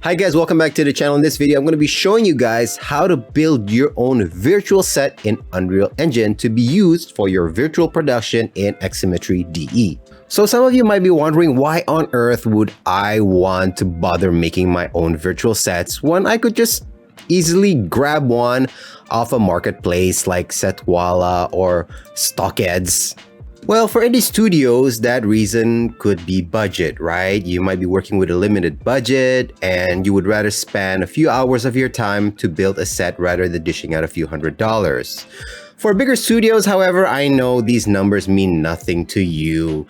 Hi guys, welcome back to the channel. In this video, I'm going to be showing you guys how to build your own virtual set in Unreal Engine to be used for your virtual production in Aximmetry DE. So some of you might be wondering, why on earth would I want to bother making my own virtual sets when I could just easily grab one off a marketplace like Setwala or StockEds? Well, for indie studios, that reason could be budget, right? You might be working with a limited budget and you would rather spend a few hours of your time to build a set rather than dishing out a few $100s. For bigger studios, however, I know these numbers mean nothing to you.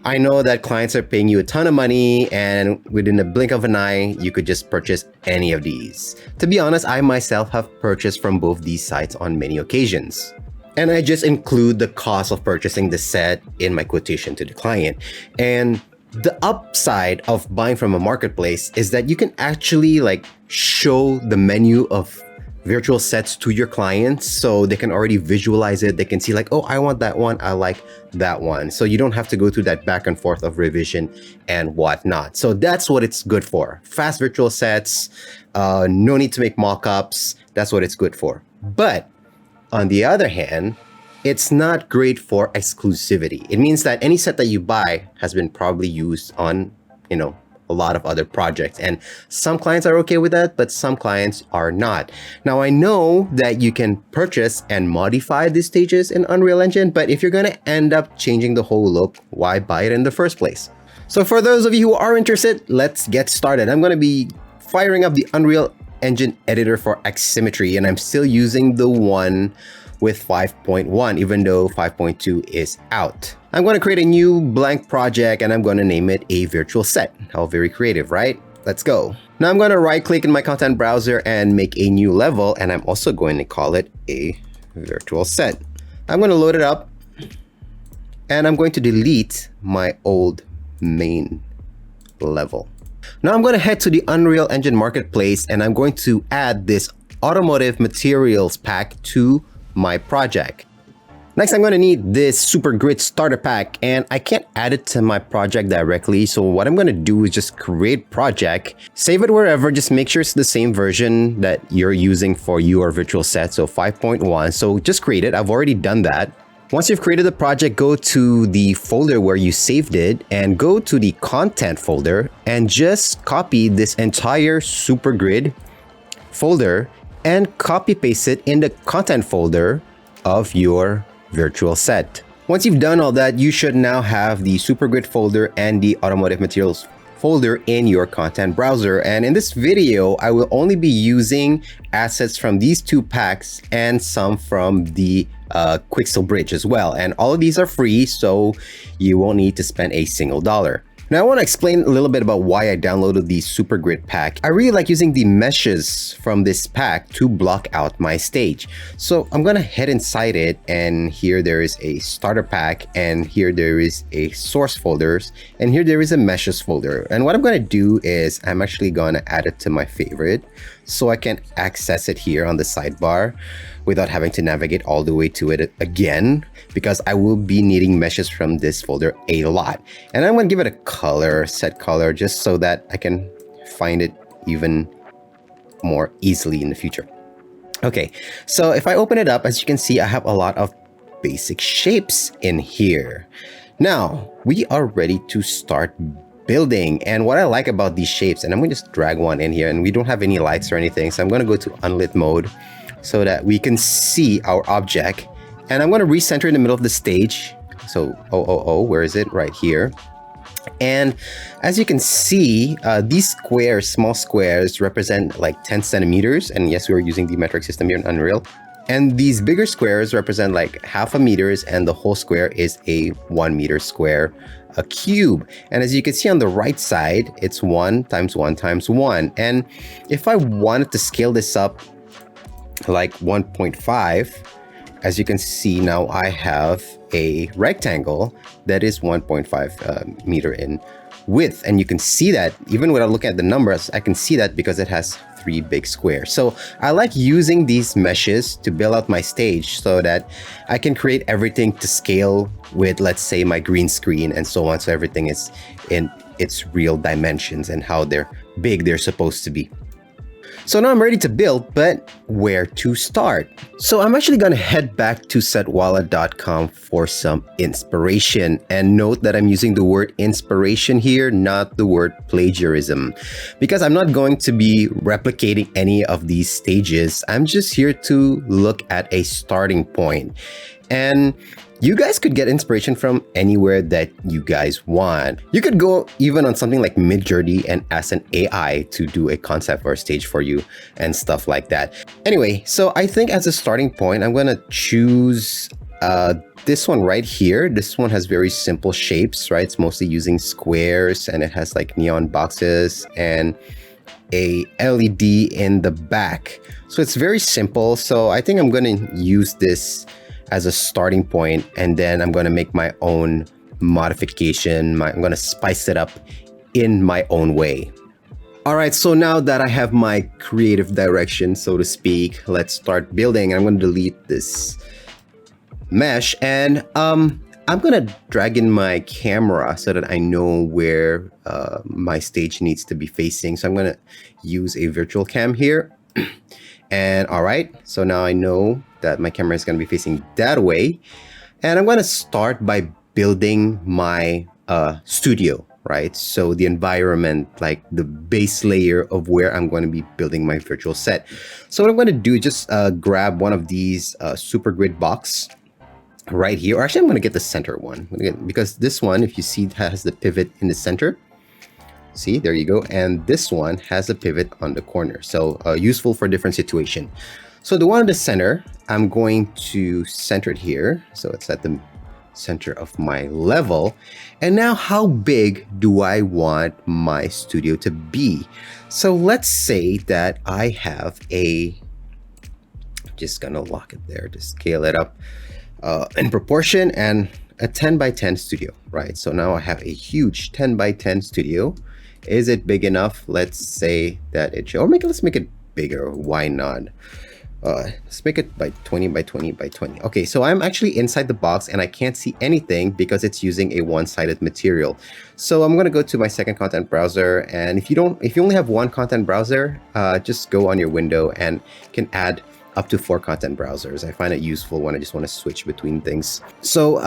I know that clients are paying you a ton of money and within a blink of an eye, you could just purchase any of these. To be honest, I myself have purchased from both these sites on many occasions. And I just include the cost of purchasing the set in my quotation to the client. And the upside of buying from a marketplace is that you can actually show the menu of virtual sets to your clients so they can already visualize it. They can see oh, I want that one, I like that one. So you don't have to go through that back and forth of revision and whatnot. So that's what it's good for. Fast virtual sets, no need to make mock-ups. That's what it's good for. But on the other hand, it's not great for exclusivity. It means that any set that you buy has been probably used on, a lot of other projects. And some clients are okay with that, but some clients are not. Now, I know that you can purchase and modify these stages in Unreal Engine, but if you're going to end up changing the whole look, why buy it in the first place? So for those of you who are interested, let's get started. I'm going to be firing up the Unreal Engine editor for Aximmetry, and I'm still using the one with 5.1 even though 5.2 is out. I'm going to create a new blank project and I'm going to name it a virtual set. How very creative, right? Let's go. Now I'm going to right click in my content browser and make a new level, and I'm also going to call it a virtual set. I'm going to load it up and I'm going to delete my old main level. Now I'm going to head to the Unreal Engine Marketplace and I'm going to add this automotive materials pack to my project. Next, I'm going to need this Super Grid starter pack, and I can't add it to my project directly. So what I'm going to do is just create project, save it wherever, just make sure it's the same version that you're using for your virtual set. So 5.1. So just create it. I've already done that. Once you've created the project, go to the folder where you saved it and go to the content folder and just copy this entire Super Grid folder and copy paste it in the content folder of your virtual set. Once you've done all that, you should now have the Super Grid folder and the automotive materials folder in your content browser. And in this video, I will only be using assets from these two packs and some from the Quixel bridge as well. And all of these are free, so you won't need to spend a single dollar. Now I want to explain a little bit about why I downloaded the Super Grid pack. I really like using the meshes from this pack to block out my stage. So I'm going to head inside it, and here there is a starter pack, and here there is a source folders, and here there is a meshes folder. And what I'm going to do is I'm actually going to add it to my favorite so I can access it here on the sidebar without having to navigate all the way to it again, because I will be needing meshes from this folder a lot. And I'm going to give it a color, set color, just so that I can find it even more easily in the future. Okay, so if I open it up, as you can see, I have a lot of basic shapes in here. Now, we are ready to start building. And what I like about these shapes, and I'm going to just drag one in here, and we don't have any lights or anything, so I'm going to go to unlit mode so that we can see our object. And I'm going to recenter in the middle of the stage. So, where is it? Right here. And as you can see, these squares, small squares, represent 10 centimeters. And yes, we're using the metric system here in Unreal. And these bigger squares represent half a meters, and the whole square is a 1 meter square, a cube. And as you can see on the right side, it's 1 times 1 times 1. And if I wanted to scale this up 1.5, as you can see now, I have a rectangle that is 1.5 meter in width. And you can see that even without looking at the numbers, I can see that because it has 3 big squares. So I like using these meshes to build out my stage so that I can create everything to scale with, let's say, my green screen and so on. So everything is in its real dimensions and how they're big they're supposed to be. So now I'm ready to build, but where to start? So I'm actually gonna head back to setwala.com for some inspiration. And note that I'm using the word inspiration here, not the word plagiarism, because I'm not going to be replicating any of these stages. I'm just here to look at a starting point. And you guys could get inspiration from anywhere that you guys want. You could go even on something like Midjourney and ask an AI to do a concept or a stage for you and stuff like that. Anyway, so I think as a starting point, I'm gonna choose this one right here. This one has very simple shapes, right? It's mostly using squares, and it has like neon boxes and a LED in the back. So it's very simple. So I think I'm gonna use this as a starting point, and then I'm going to make my own modification. I'm going to spice it up in my own way. All right, so now that I have my creative direction, so to speak, let's start building. I'm going to delete this mesh, and I'm going to drag in my camera so that I know where my stage needs to be facing. So I'm going to use a virtual cam here. And all right, so now I know that my camera is going to be facing that way. And I'm going to start by building my studio, right? So the environment, like the base layer of where I'm going to be building my virtual set. So what I'm going to do is just grab one of these super grid box right here. Or actually, I'm going to get the center one, because this one, if you see, has the pivot in the center. See, there you go. And this one has a pivot on the corner. So useful for different situation. So the one in the center, I'm going to center it here. So it's at the center of my level. And now how big do I want my studio to be? So let's say that I have just gonna lock it there, just scale it up in proportion, and a 10 by 10 studio, right? So now I have a huge 10 by 10 studio. Is it big enough? Let's say that it should, or let's make it bigger. Why not? Let's make it by 20 by 20 by 20. Okay, so I'm actually inside the box and I can't see anything because it's using a one-sided material. So I'm gonna go to my second content browser, and if you only have one content browser, just go on your window and can add up to 4 content browsers. I find it useful when I just want to switch between things. So,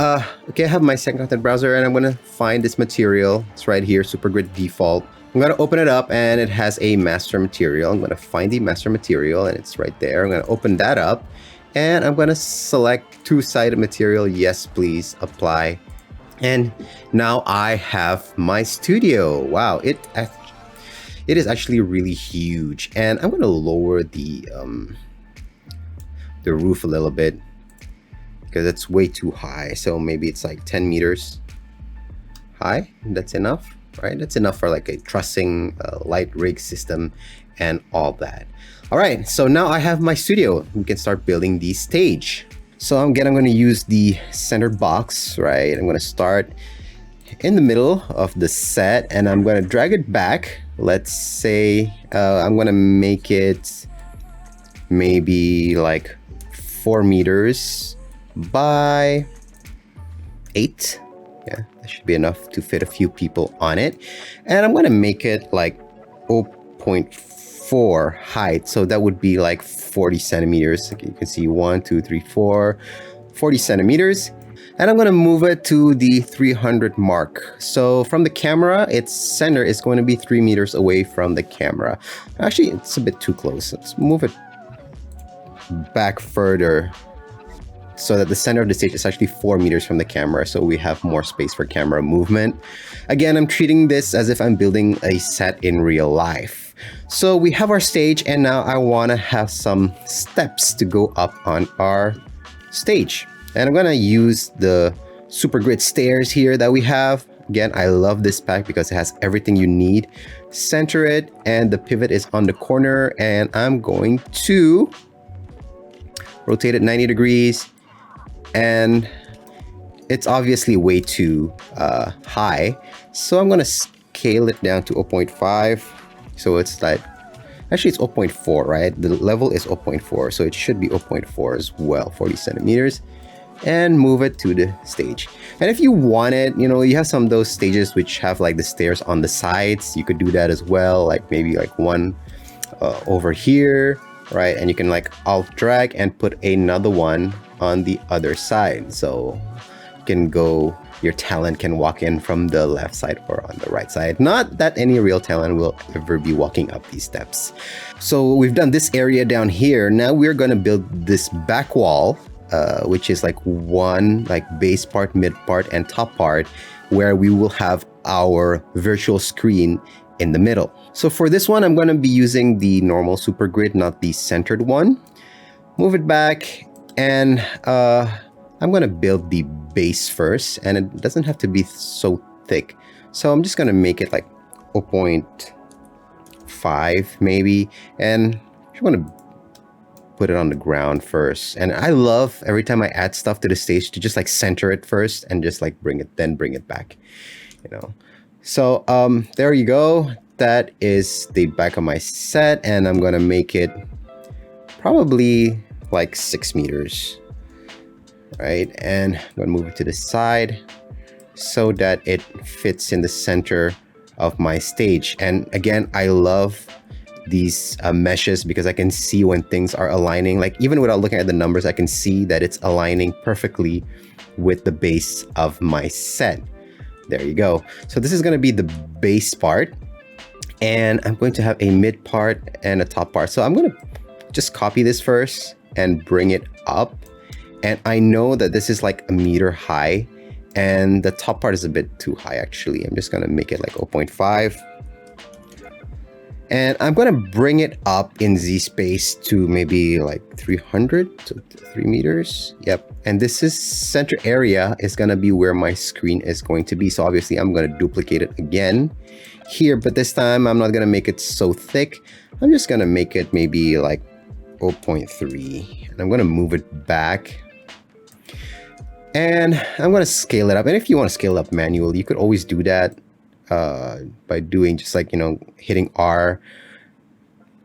okay, I have my second content browser, and I'm going to find this material. It's right here, Super Grid Default. I'm going to open it up, and it has a master material. I'm going to find the master material, and it's right there. I'm going to open that up, and I'm going to select two-sided material. Yes, please, apply. And now I have my studio. Wow, it is actually really huge. And I'm going to lower the roof a little bit because it's way too high. So maybe it's like 10 meters high. That's enough, right? That's enough for like a trussing light rig system and all that. All right, so now I have my studio. We can start building the stage. So again, I'm going to use the center box, right? I'm going to start in the middle of the set, and I'm going to drag it back. Let's say I'm going to make it maybe like 4 meters by 8. Yeah, that should be enough to fit a few people on it. And I'm going to make it like 0.4 height. So that would be like 40 centimeters. You can see 1, 2, 3, 4, 40 centimeters. And I'm going to move it to the 300 mark. So from the camera, its center is going to be 3 meters away from the camera. Actually, it's a bit too close. Let's move it back further so that the center of the stage is actually 4 meters from the camera, so we have more space for camera movement. Again, I'm treating this as if I'm building a set in real life. So we have our stage, and now I want to have some steps to go up on our stage. And I'm going to use the Super Grid stairs here that we have. Again, I love this pack because it has everything you need. Center it, and the pivot is on the corner, and I'm going to rotate it 90 degrees, and it's obviously way too high, so I'm going to scale it down to 0.5. so it's like, actually it's 0.4, right? The level is 0.4, so it should be 0.4 as well, 40 centimeters. and move it to the stage. And if you want it, you know, you have some of those stages which have like the stairs on the sides. You could do that as well, like maybe like one over here, right? And you can like alt drag and put another one on the other side. So you can go, your talent can walk in from the left side or on the right side. Not that any real talent will ever be walking up these steps. So we've done this area down here. Now we're going to build this back wall, which is like one like base part, mid part, and top part, where we will have our virtual screen in the middle. So for this one, I'm going to be using the normal super grid, not the centered one. Move it back, and I'm going to build the base first, and it doesn't have to be so thick. So I'm just going to make it like 0.5 maybe, and I'm going to put it on the ground first. And I love every time I add stuff to the stage to just like center it first and just like bring it back, you know. So there you go. That is the back of my set, and I'm gonna make it probably like 6 meters, right? And I'm gonna move it to the side so that it fits in the center of my stage. And again, I love these meshes because I can see when things are aligning. Like even without looking at the numbers, I can see that it's aligning perfectly with the base of my set. There you go. So this is going to be the base part, and I'm going to have a mid part and a top part. So I'm going to just copy this first and bring it up. And I know that this is like 1 meter high, and the top part is a bit too high actually. I'm just going to make it like 0.5. And I'm going to bring it up in Z space to maybe like 300 to 3 meters. Yep. And this is center area is going to be where my screen is going to be. So obviously I'm going to duplicate it again here, but this time I'm not going to make it so thick. I'm just going to make it maybe like 0.3, and I'm going to move it back. And I'm going to scale it up. And if you want to scale it up manually, you could always do that by doing just like, you know, hitting R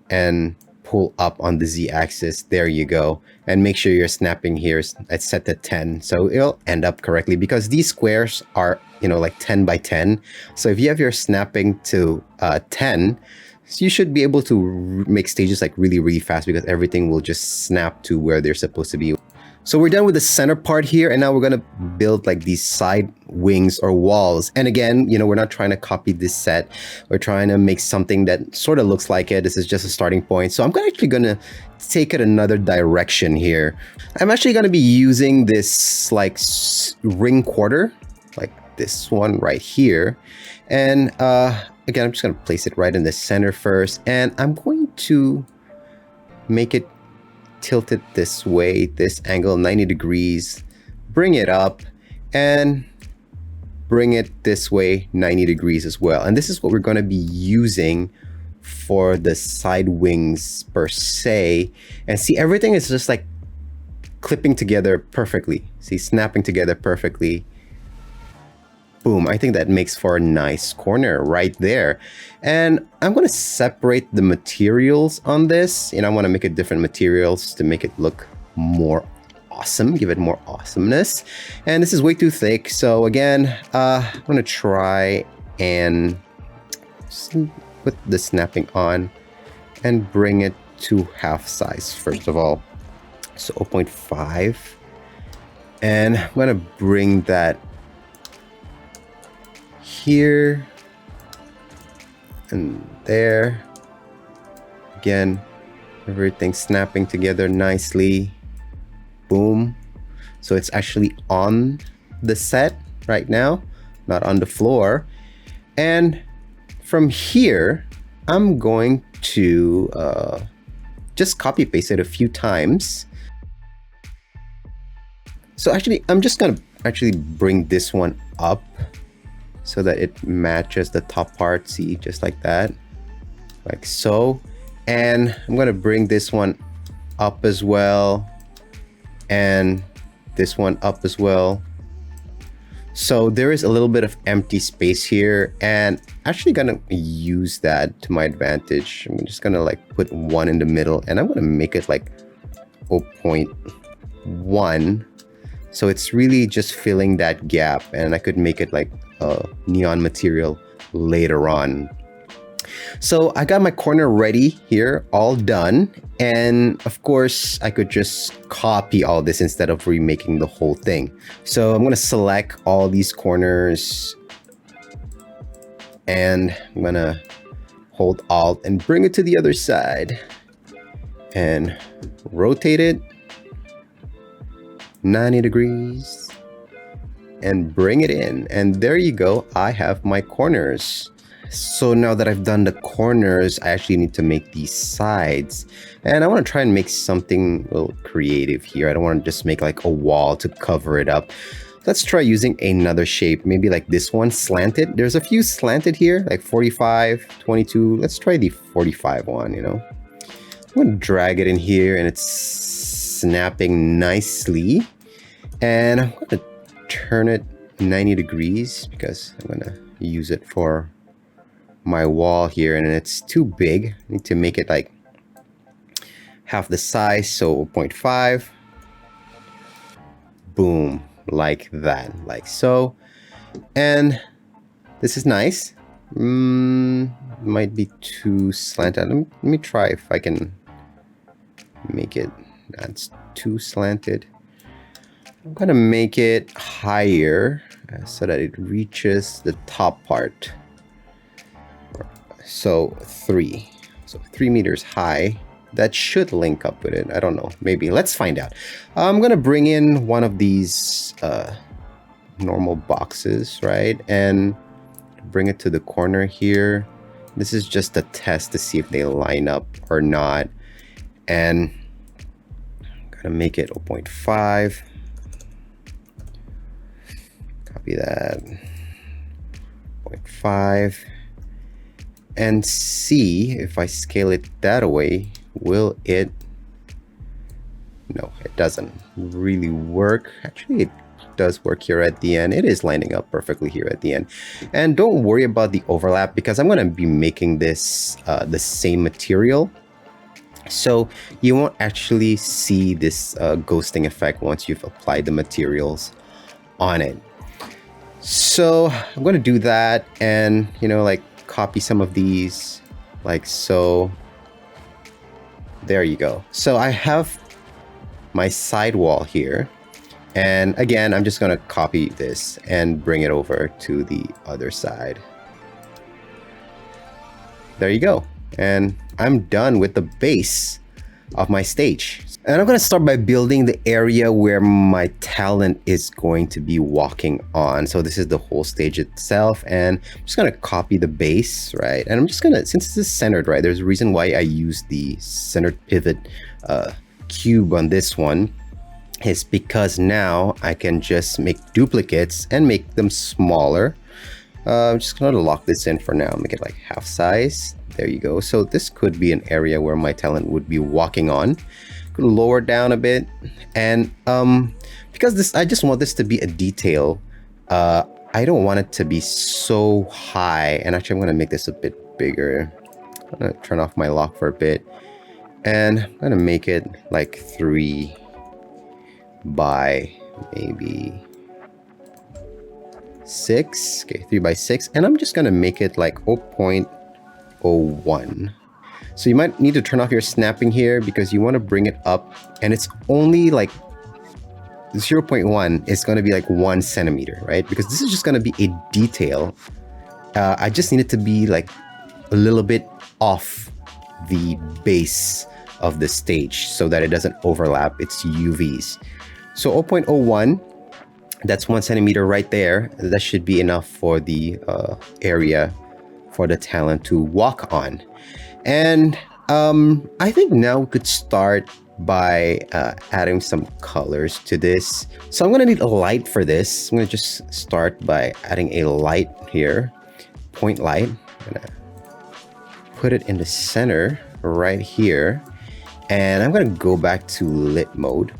and pull up on the Z axis. There you go. And make sure your snapping here is set to 10, so it'll end up correctly, because these squares are, you know, like 10 by 10. So if you have your snapping to 10, so you should be able to make stages like really fast, because everything will just snap to where they're supposed to be. So we're done with the center part here, and now we're going to build like these side wings or walls. And again, you know, we're not trying to copy this set. We're trying to make something that sort of looks like it. This is just a starting point. So I'm actually going to take it another direction here. I'm actually going to be using this like ring quarter, like this one right here. And again, I'm just going to place it right in the center first. And I'm going to make it tilt it this way, this angle 90 degrees, bring it up, and bring it this way 90 degrees as well. And this is what we're going to be using for the side wings per se. And see, everything is just like clipping together perfectly. See, snapping together perfectly. Boom, I think that makes for a nice corner right there. And I'm going to separate the materials on this. And I want to make it different materials to make it look more awesome, give it more awesomeness. And this is way too thick. So again, I'm going to try and put the snapping on and bring it to half size first of all. So 0.5. And I'm going to bring that here and there. Again, everything snapping together nicely. Boom. So it's actually on the set right now, not on the floor. And from here, I'm going to just copy paste it a few times. So actually, I'm just gonna actually bring this one up so that it matches the top part. See, just like that, like so. And I'm gonna bring this one up as well, and this one up as well. So there is a little bit of empty space here, and actually gonna use that to my advantage. I'm just gonna like put one in the middle, and I'm gonna make it like 0.1 So it's really just filling that gap, and I could make it like a neon material later on. So I got my corner ready here, all done. And of course, I could just copy all this instead of remaking the whole thing. So I'm going to select all these corners, and I'm going to hold Alt and bring it to the other side and rotate it 90 degrees and bring it in. And there you go. I have my corners. So now that I've done the corners, I actually need to make these sides. And I want to try and make something a little creative here. I don't want to just make like a wall to cover it up. Let's try using another shape, maybe like this one, slanted. There's a few slanted here, like 45, 22. Let's try the 45 one, you know. I'm going to drag it in here, and it's snapping nicely. And I'm going to turn it 90 degrees because I'm going to use it for my wall here, and it's too big. I need to make it like half the size, so 0.5. Boom, like that, like so. And this is nice. Might be too slanted. Let me try if I can make it. That's too slanted. I'm gonna make it higher so that it reaches the top part. So 3 meters high. That should link up with it. I don't know, maybe. Let's find out. I'm gonna bring in one of these normal boxes, right, and bring it to the corner here. This is just a test to see if they line up or not. And I'm gonna make it 0.5. Copy that. 0.5. And see if I scale it that way, will it? No, it doesn't really work. Actually, it does work here at the end. It is lining up perfectly here at the end. And don't worry about the overlap, because I'm going to be making this the same material. So you won't actually see this ghosting effect once you've applied the materials on it. So I'm going to do that, and you know, like, copy some of these like so. There you go. So I have my sidewall here, and again, I'm just gonna copy this and bring it over to the other side. There you go. And I'm done with the base of my stage. And I'm going to start by building the area where my talent is going to be walking on. So this is the whole stage itself, and I'm just going to copy the base, right? And I'm just going to, since this is centered, right, there's a reason why I use the centered pivot cube on this one, is because now I can just make duplicates and make them smaller. I'm just going to lock this in for now, make it like half size. There you go. So this could be an area where my talent would be walking on. Could lower down a bit, and because this, I just want this to be a detail. I don't want it to be so high. And actually, I'm going to make this a bit bigger. I'm going to turn off my lock for a bit, and I'm going to make it like 3 by maybe 6. Okay, 3 by 6, and I'm just going to make it like 0.01. So you might need to turn off your snapping here because you want to bring it up, and it's only like 0.1 is going to be like 1 centimeter, right? Because this is just going to be a detail. I just need it to be like a little bit off the base of the stage so that it doesn't overlap its UVs. So 0.01, that's 1 centimeter right there. That should be enough for the area for the talent to walk on. And I think now we could start by adding some colors to this. So I'm going to need a light for this. I'm going to just start by adding a light here, point light. I'm going to put it in the center right here. And I'm going to go back to lit mode.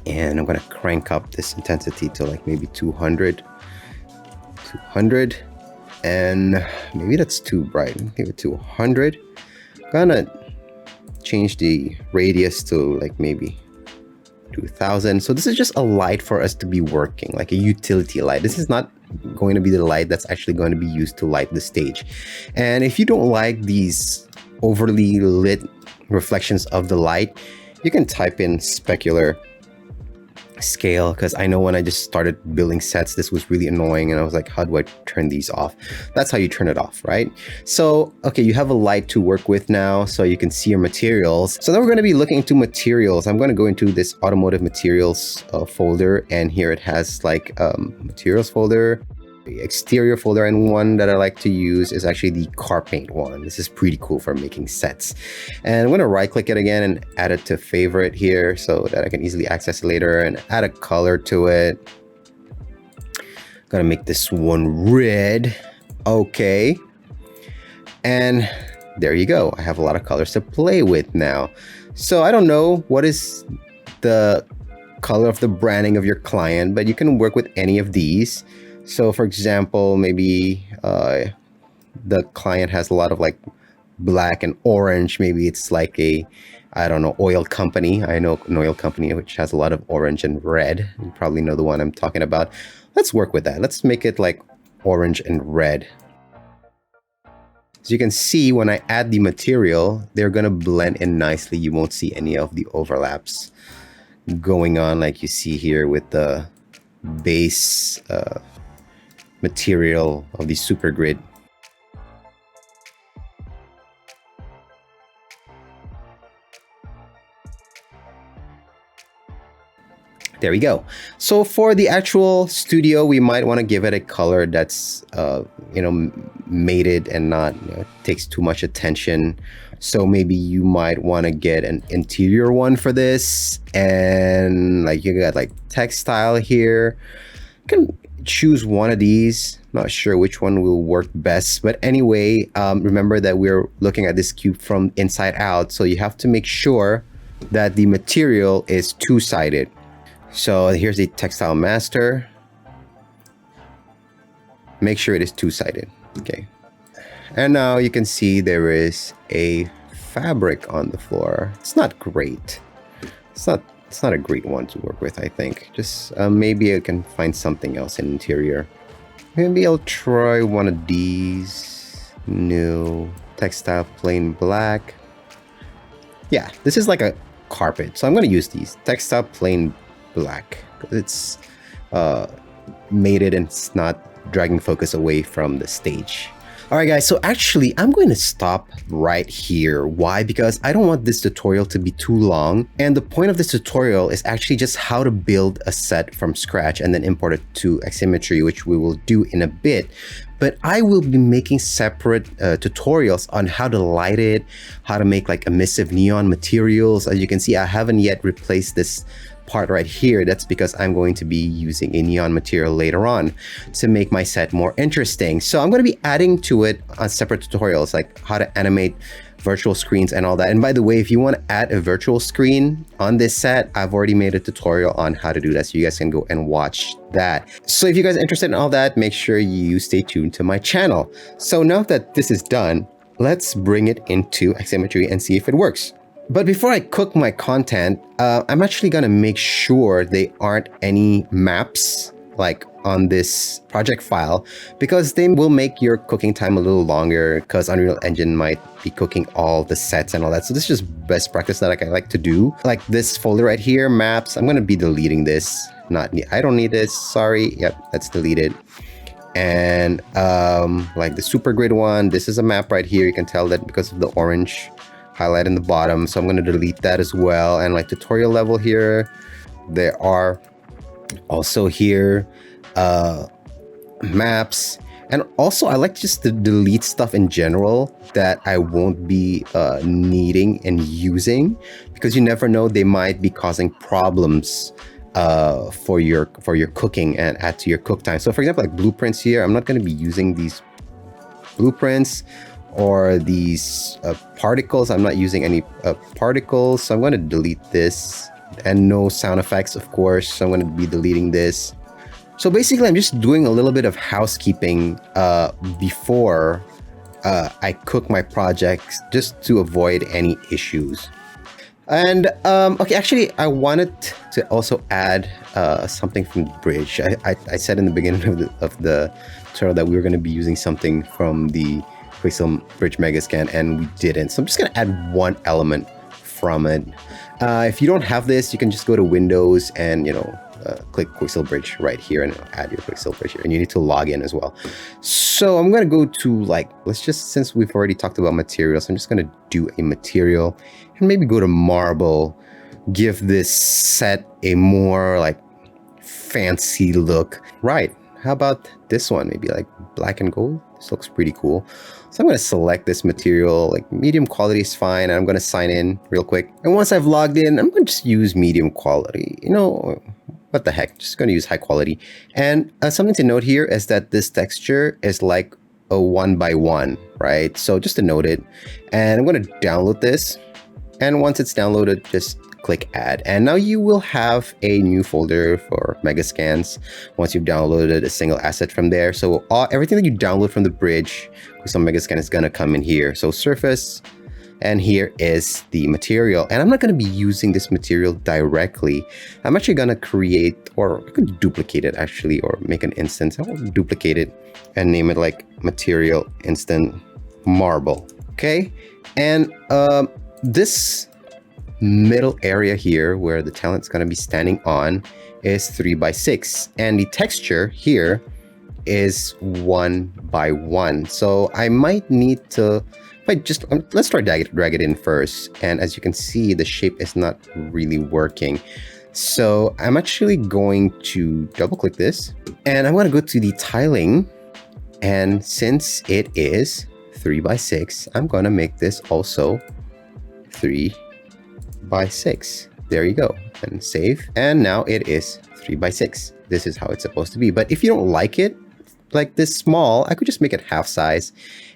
And I'm going to crank up this intensity to like maybe 200. And maybe that's too bright. Give it to 100. I'm gonna change the radius to like maybe 2000. So this is just a light for us to be working, like a utility light. This is not going to be the light that's actually going to be used to light the stage. And if you don't like these overly lit reflections of the light, you can type in specular scale, because I know when I just started building sets, this was really annoying and I was like, how do I turn these off? That's how you turn it off, right? So okay, you have a light to work with now, so you can see your materials. So then we're going to be looking into materials. I'm going to go into this automotive materials folder, and here it has like materials folder, exterior folder, and one that I like to use is actually the car paint one. This is pretty cool for making sets. And I'm going to right click it again and add it to favorite here so that I can easily access it later, and add a color to it. I'm going to make this one red. Okay. And there you go. I have a lot of colors to play with now. So I don't know what is the color of the branding of your client, but you can work with any of these. So for example, maybe the client has a lot of like black and orange. Maybe it's like a, I don't know, oil company. I know an oil company which has a lot of orange and red. You probably know the one I'm talking about. Let's work with that. Let's make it like orange and red. So you can see when I add the material, they're going to blend in nicely. You won't see any of the overlaps going on like you see here with the base material of the super grid. There we go. So for the actual studio, we might want to give it a color that's you know, mated and not, you know, takes too much attention. So maybe you might want to get an interior one for this, and like you got like textile here. You can choose one of these. Not sure which one will work best, but anyway, remember that we're looking at this cube from inside out, so you have to make sure that the material is two-sided. So here's the textile master. Make sure it is two-sided. Okay, and now you can see there is a fabric on the floor. It's not great. It's not a great one to work with, I think. Just maybe I can find something else in interior. Maybe I'll try one of these. New textile plain black. Yeah, this is like a carpet, so I'm going to use these textile plain black. It's mated and it's not dragging focus away from the stage. All right, guys, so actually I'm going to stop right here. Why? Because I don't want this tutorial to be too long. And the point of this tutorial is actually just how to build a set from scratch and then import it to Aximmetry, which we will do in a bit. But I will be making separate tutorials on how to light it, how to make like emissive neon materials. As you can see, I haven't yet replaced this part right here. That's because I'm going to be using a neon material later on to make my set more interesting. So I'm going to be adding to it on separate tutorials, like how to animate virtual screens and all that. And by the way, if you want to add a virtual screen on this set, I've already made a tutorial on how to do that, so you guys can go and watch that. So if you guys are interested in all that, make sure you stay tuned to my channel. So now that this is done, let's bring it into Aximmetry and see if it works. But before I cook my content, I'm actually going to make sure there aren't any maps like on this project file, because they will make your cooking time a little longer, because Unreal Engine might be cooking all the sets and all that. So this is just best practice that I like to do. Like this folder right here, maps, I'm going to be deleting this. I don't need this. Sorry. Yep, let's delete it. And like the super grid one, this is a map right here. You can tell that because of the orange highlight in the bottom, so I'm going to delete that as well. And like tutorial level here, there are also here maps, and also I like just to delete stuff in general that I won't be needing and using, because you never know, they might be causing problems for your cooking and add to your cook time. So for example, like blueprints here, I'm not going to be using these blueprints, or these particles. I'm not using any particles, so I'm going to delete this. And no sound effects, of course, so I'm going to be deleting this. So basically, I'm just doing a little bit of housekeeping before I cook my projects, just to avoid any issues. And okay, actually, I wanted to also add something from the bridge. I said in the beginning of the tutorial that we were going to be using something from the Quixel Bridge Megascan, and we didn't. So I'm just going to add one element from it. If you don't have this, you can just go to Windows and, you know, click Quixel Bridge right here and add your Quixel Bridge here. And you need to log in as well. So I'm going to go to, like, let's just, since we've already talked about materials, I'm just going to do a material and maybe go to marble, give this set a more like fancy look. Right. How about this one? Maybe like black and gold. This looks pretty cool. So I'm going to select this material, like medium quality is fine. And I'm going to sign in real quick. And once I've logged in, I'm going to just use medium quality. You know, what the heck? Just going to use high quality. And something to note here is that this texture is like a 1x1, right? So just to note it. And I'm going to download this. And once it's downloaded, just click add. And now you will have a new folder for Megascans once you've downloaded a single asset from there. So everything that you download from the bridge, some Megascan is going to come in here. So surface, and here is the material. And I'm not going to be using this material directly. I'm actually going to create, or I could duplicate it actually, or make an instance. I'll duplicate it and name it like material instant marble. Okay. And this middle area here where the talent's going to be standing on is 3x6, and the texture here is 1x1. So I might need to, let's try drag it in first. And as you can see, the shape is not really working. So I'm actually going to double click this, and I'm going to go to the tiling. And since it is 3x6, I'm going to make this also 3x6. There you go, and save. And now it is 3x6. This is how it's supposed to be. But if you don't like it like this small, I could just make it half size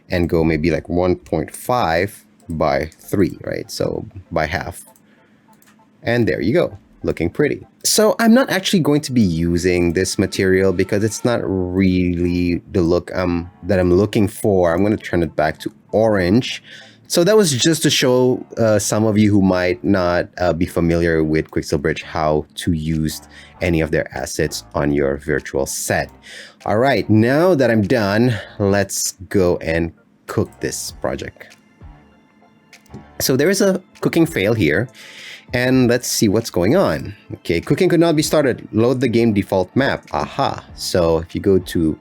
and go maybe like 1.5 by 3, right? So by half. And there you go, looking pretty. So I'm not actually going to be using this material because it's not really the look that I'm looking for. I'm going to turn it back to orange. So that was just to show some of you who might not be familiar with Quixel Bridge how to use any of their assets on your virtual set. All right, now that I'm done, let's go and cook this project. So there is a cooking fail here, and let's see what's going on. Okay, cooking could not be started. Load the game default map. Aha. So if you go to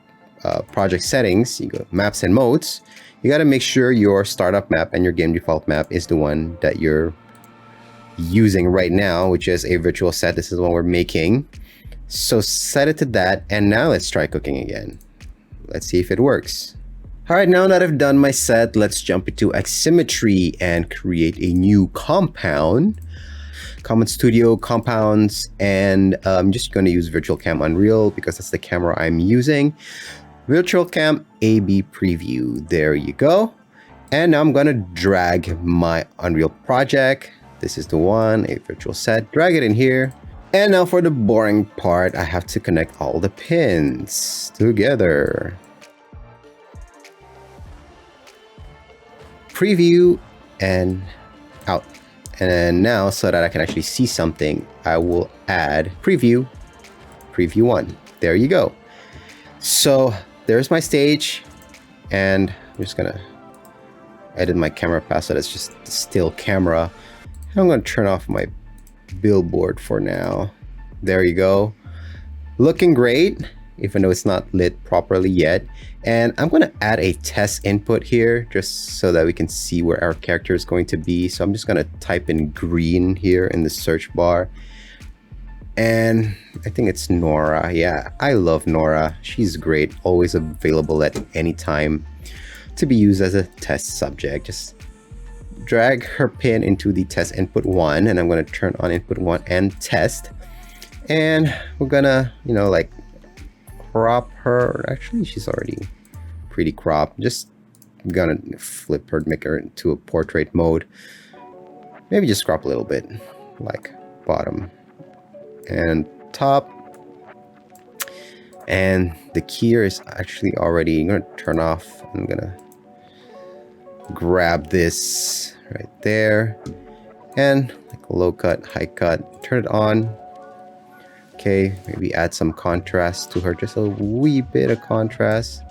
project settings, you go maps and modes, you got to make sure your startup map and your game default map is the one that you're using right now, which is a virtual set. This is the one we're making. So set it to that. And now let's try cooking again. Let's see if it works. All right, now that I've done my set, let's jump into Aximmetry and create a new compound. Common Studio compounds, and I'm just going to use Virtual Cam Unreal because that's the camera I'm using. Virtual Cam AB Preview, there you go. And now I'm going to drag my Unreal project. This is the one, a virtual set, drag it in here. And now for the boring part, I have to connect all the pins together. Preview and out. And then now, so that I can actually see something, I will add preview 1. There you go. So there's my stage, and I'm just gonna edit my camera path so that's just the still camera. And I'm gonna turn off my billboard for now. There you go. Looking great, even though it's not lit properly yet. And I'm going to add a test input here just so that we can see where our character is going to be. So I'm just going to type in green here in the search bar. And I think it's Nora. Yeah, I love Nora. She's great, always available at any time to be used as a test subject. Just drag her pin into the test input 1, and I'm going to turn on input 1 and test. And we're going to, you know, like crop her. Actually, she's already pretty cropped. Just gonna flip her, make her into a portrait mode. Maybe just crop a little bit, like bottom and top. And the keyer is actually already gonna turn off. I'm gonna grab this right there. and like low cut, high cut, turn it on. Okay, maybe add some contrast to her, just a wee bit of contrast.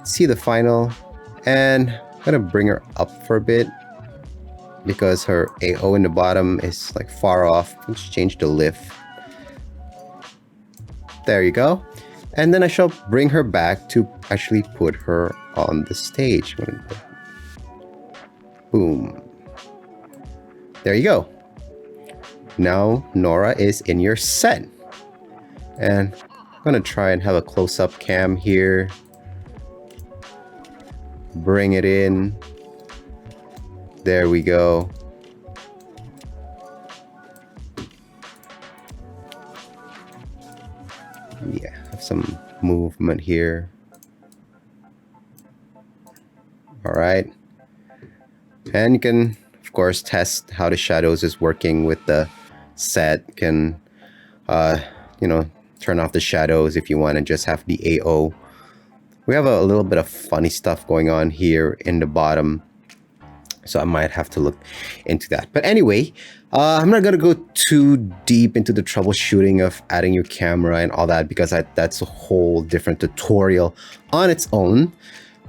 See the final, and I'm gonna bring her up for a bit because her AO in the bottom is like far off. Let's change the lift. There you go. And then I shall bring her back to actually put her on the stage. Boom. There you go. Now Nora is in your set. And I'm gonna try and have a close-up cam here. Bring it in. There we go. Yeah, have some movement here. All right. And you can, of course, test how the shadows is working with the set. You can, you know, turn off the shadows if you want to just have the AO. We have a little bit of funny stuff going on here in the bottom, so I might have to look into that. But anyway, I'm not gonna go too deep into the troubleshooting of adding your camera and all that, because that's a whole different tutorial on its own.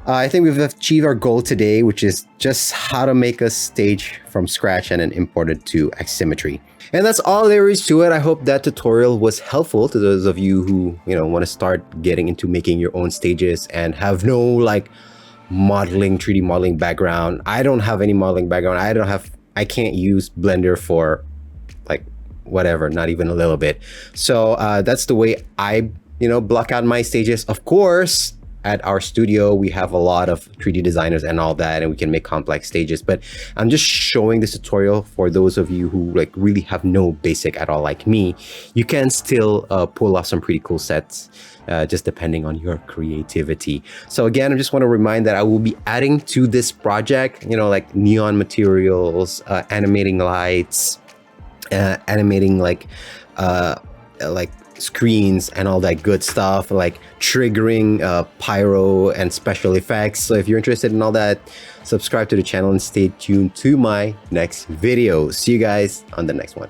I think we've achieved our goal today, which is just how to make a stage from scratch and then import it to Aximmetry. And that's all there is to it. I hope that tutorial was helpful to those of you who, you know, want to start getting into making your own stages and have no like modeling, 3D modeling background. I don't have any modeling background. I can't use Blender for like whatever, not even a little bit. So that's the way I, you know, block out my stages. Of course, at our studio, we have a lot of 3D designers and all that, and we can make complex stages. But I'm just showing this tutorial for those of you who like really have no basic at all like me. You can still pull off some pretty cool sets, just depending on your creativity. So again, I just want to remind that I will be adding to this project, you know, like neon materials, animating lights, animating like screens and all that good stuff, like triggering pyro and special effects. So if you're interested in all that, subscribe to the channel and stay tuned to my next video. See you guys on the next one.